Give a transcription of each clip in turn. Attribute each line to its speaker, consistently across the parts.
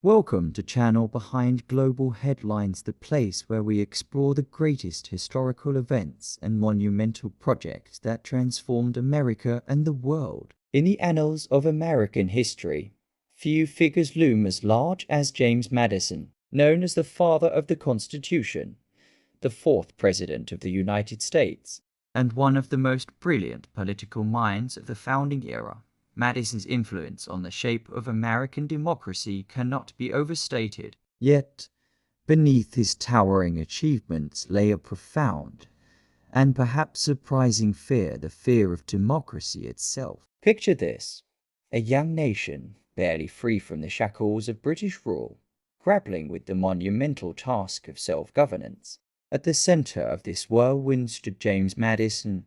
Speaker 1: Welcome to channel Behind Global Headlines, the place where we explore the greatest historical events and monumental projects that transformed America and the world. In the annals of American history, few figures loom as large as James Madison, known as the father of the Constitution, the fourth President of the United States, and one of the most brilliant political minds of the founding era. Madison's influence on the shape of American democracy cannot be overstated. Yet, beneath his towering achievements lay a profound and perhaps surprising fear, the fear of democracy itself. Picture this: a young nation, barely free from the shackles of British rule, grappling with the monumental task of self-governance. At the center of this whirlwind stood James Madison,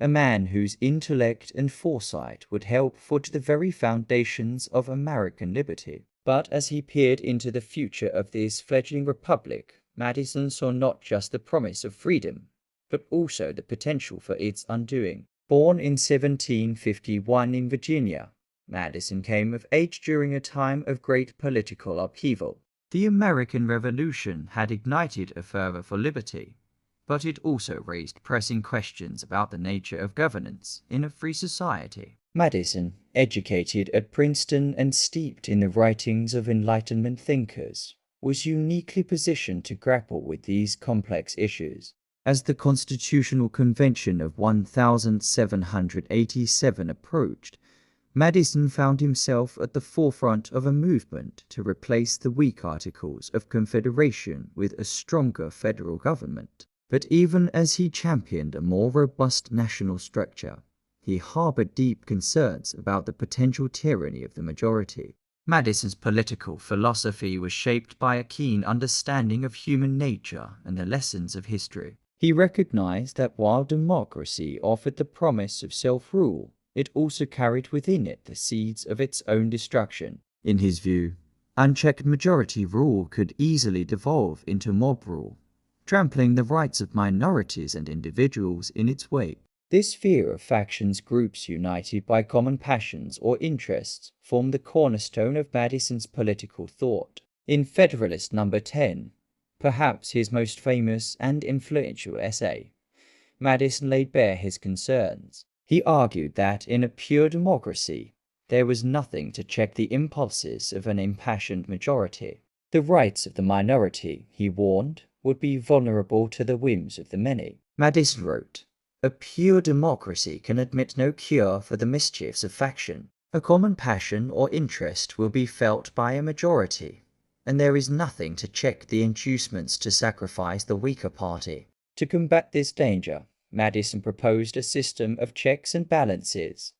Speaker 1: a man whose intellect and foresight would help forge the very foundations of American liberty. But as he peered into the future of this fledgling republic, Madison saw not just the promise of freedom, but also the potential for its undoing. Born in 1751 in Virginia, Madison came of age during a time of great political upheaval. The American Revolution had ignited a fervor for liberty, but it also raised pressing questions about the nature of governance in a free society. Madison, educated at Princeton and steeped in the writings of Enlightenment thinkers, was uniquely positioned to grapple with these complex issues. As the Constitutional Convention of 1787 approached, Madison found himself at the forefront of a movement to replace the weak Articles of Confederation with a stronger federal government. But even as he championed a more robust national structure, he harbored deep concerns about the potential tyranny of the majority. Madison's political philosophy was shaped by a keen understanding of human nature and the lessons of history. He recognized that while democracy offered the promise of self-rule, it also carried within it the seeds of its own destruction. In his view, unchecked majority rule could easily devolve into mob rule, trampling the rights of minorities and individuals in its wake. This fear of factions, groups united by common passions or interests, formed the cornerstone of Madison's political thought. In Federalist No. 10, perhaps his most famous and influential essay, Madison laid bare his concerns. He argued that in a pure democracy, there was nothing to check the impulses of an impassioned majority. The rights of the minority, he warned, would be vulnerable to the whims of the many. Madison wrote, "A pure democracy can admit no cure for the mischiefs of faction. A common passion or interest will be felt by a majority, and there is nothing to check the inducements to sacrifice the weaker party." To combat this danger, Madison proposed a system of checks and balances,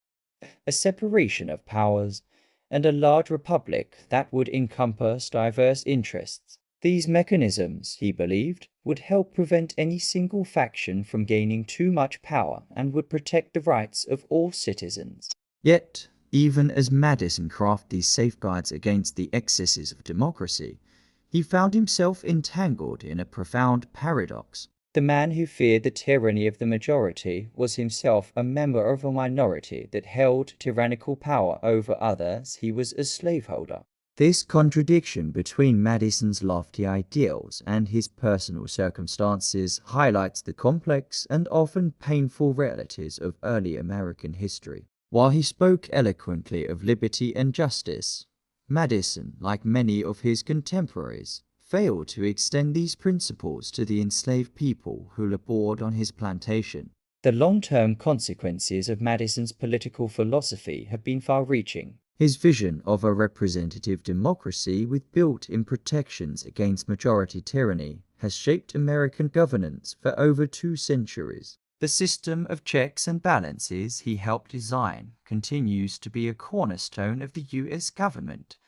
Speaker 1: a separation of powers, and a large republic that would encompass diverse interests. These mechanisms, he believed, would help prevent any single faction from gaining too much power and would protect the rights of all citizens. Yet, even as Madison crafted these safeguards against the excesses of democracy, he found himself entangled in a profound paradox. The man who feared the tyranny of the majority was himself a member of a minority that held tyrannical power over others. He was a slaveholder. This contradiction between Madison's lofty ideals and his personal circumstances highlights the complex and often painful realities of early American history. While he spoke eloquently of liberty and justice, Madison, like many of his contemporaries, failed to extend these principles to the enslaved people who labored on his plantation. The long-term consequences of Madison's political philosophy have been far-reaching. His vision of a representative democracy with built-in protections against majority tyranny has shaped American governance for over 2 centuries. The system of checks and balances he helped design continues to be a cornerstone of the U.S. government,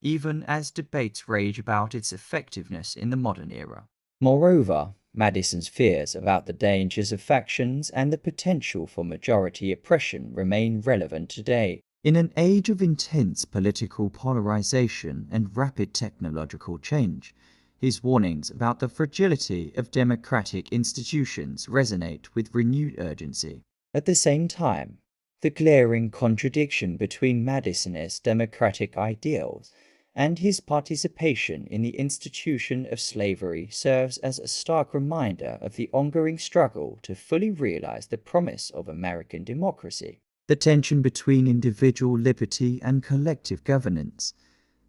Speaker 1: even as debates rage about its effectiveness in the modern era. Moreover, Madison's fears about the dangers of factions and the potential for majority oppression remain relevant today. In an age of intense political polarization and rapid technological change, his warnings about the fragility of democratic institutions resonate with renewed urgency. At the same time, the glaring contradiction between Madison's democratic ideals and his participation in the institution of slavery serves as a stark reminder of the ongoing struggle to fully realize the promise of American democracy. The tension between individual liberty and collective governance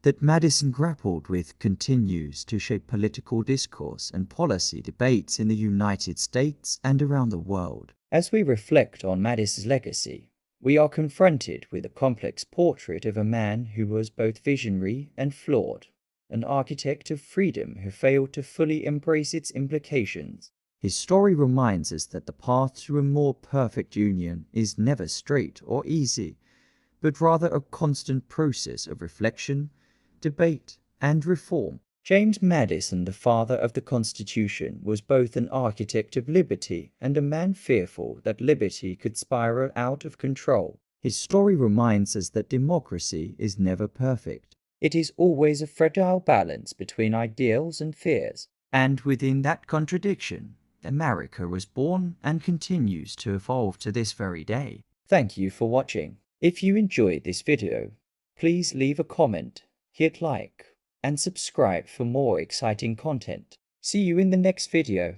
Speaker 1: that Madison grappled with continues to shape political discourse and policy debates in the United States and around the world. As we reflect on Madison's legacy, we are confronted with a complex portrait of a man who was both visionary and flawed, an architect of freedom who failed to fully embrace its implications. His story reminds us that the path to a more perfect union is never straight or easy, but rather a constant process of reflection, debate, and reform. James Madison, the father of the Constitution, was both an architect of liberty and a man fearful that liberty could spiral out of control. His story reminds us that democracy is never perfect. It is always a fragile balance between ideals and fears. And within that contradiction, America was born and continues to evolve to this very day. Thank you for watching. If you enjoyed this video, please leave a comment, hit like, and subscribe for more exciting content. See you in the next video.